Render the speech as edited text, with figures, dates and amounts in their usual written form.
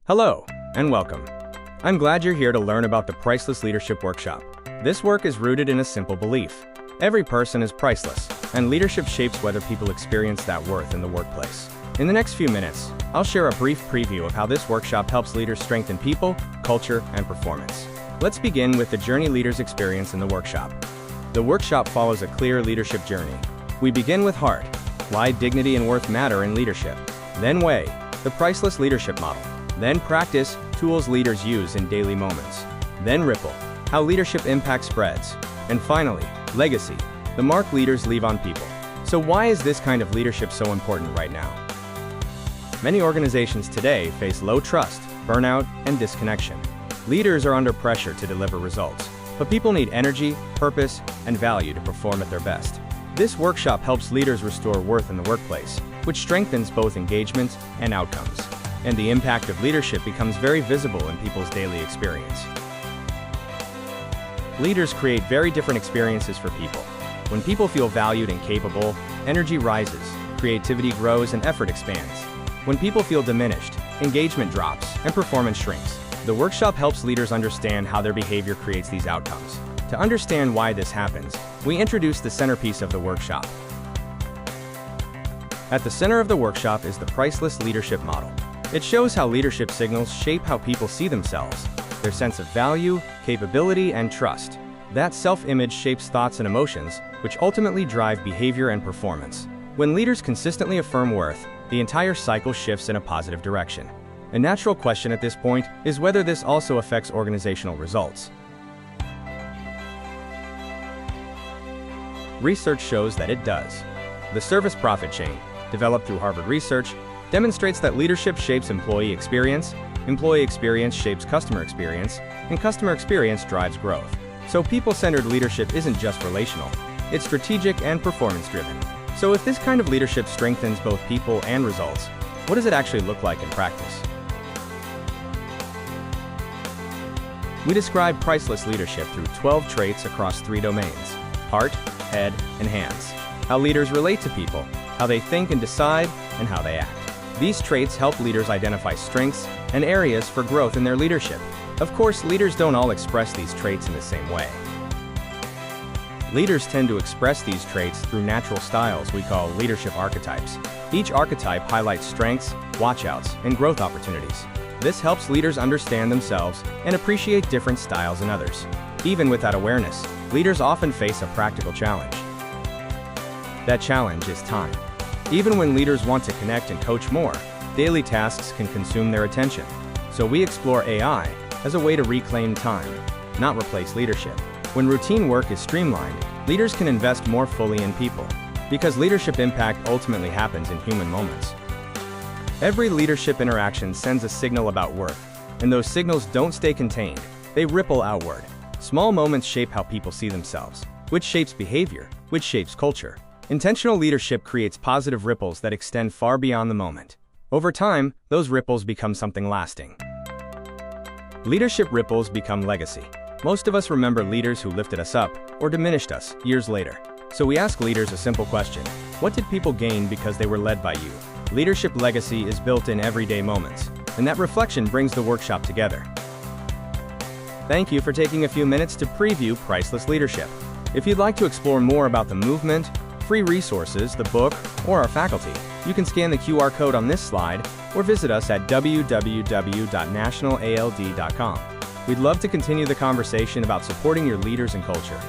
Hello, and welcome. I'm glad you're here to learn about the Priceless Leadership Workshop. This work is rooted in a simple belief. Every person is priceless, and leadership shapes whether people experience that worth in the workplace. In the next few minutes, I'll share a brief preview of how this workshop helps leaders strengthen people, culture, and performance. Let's begin with the journey leaders experience in the workshop. The workshop follows a clear leadership journey. We begin with heart, why dignity and worth matter in leadership. Then way, the priceless leadership model. Then practice, tools leaders use in daily moments. Then ripple, how leadership impact spreads. And finally, legacy, the mark leaders leave on people. So why is this kind of leadership so important right now? Many organizations today face low trust, burnout, and disconnection. Leaders are under pressure to deliver results, but people need energy, purpose, and value to perform at their best. This workshop helps leaders restore worth in the workplace, which strengthens both engagement and outcomes. And the impact of leadership becomes very visible in people's daily experience. Leaders create very different experiences for people. When people feel valued and capable, energy rises, creativity grows, and effort expands. When people feel diminished, engagement drops, and performance shrinks. The workshop helps leaders understand how their behavior creates these outcomes. To understand why this happens, we introduce the centerpiece of the workshop. At the center of the workshop is the Priceless Leadership Model. It shows how leadership signals shape how people see themselves, their sense of value, capability, and trust. That self-image shapes thoughts and emotions, which ultimately drive behavior and performance. When leaders consistently affirm worth, the entire cycle shifts in a positive direction. A natural question at this point is whether this also affects organizational results. Research shows that it does. The service profit chain, developed through Harvard research, demonstrates that leadership shapes employee experience shapes customer experience, and customer experience drives growth. So people-centered leadership isn't just relational, it's strategic and performance-driven. So if this kind of leadership strengthens both people and results, what does it actually look like in practice? We describe priceless leadership through 12 traits across 3 domains: heart, head, and hands. How leaders relate to people, how they think and decide, and how they act. These traits help leaders identify strengths and areas for growth in their leadership. Of course, leaders don't all express these traits in the same way. Leaders tend to express these traits through natural styles we call leadership archetypes. Each archetype highlights strengths, watchouts, and growth opportunities. This helps leaders understand themselves and appreciate different styles in others. Even with that awareness, leaders often face a practical challenge. That challenge is time. Even when leaders want to connect and coach more, daily tasks can consume their attention. So we explore AI as a way to reclaim time, not replace leadership. When routine work is streamlined, leaders can invest more fully in people, because leadership impact ultimately happens in human moments. Every leadership interaction sends a signal about worth, and those signals don't stay contained, they ripple outward. Small moments shape how people see themselves, which shapes behavior, which shapes culture. Intentional leadership creates positive ripples that extend far beyond the moment. Over time, those ripples become something lasting. Leadership ripples become legacy. Most of us remember leaders who lifted us up or diminished us years later. So we ask leaders a simple question: what did people gain because they were led by you? Leadership legacy is built in everyday moments, and that reflection brings the workshop together. Thank you for taking a few minutes to preview Priceless Leadership. If you'd like to explore more about the movement, free resources, the book, or our faculty, you can scan the QR code on this slide or visit us at www.nationalald.com. We'd love to continue the conversation about supporting your leaders and culture.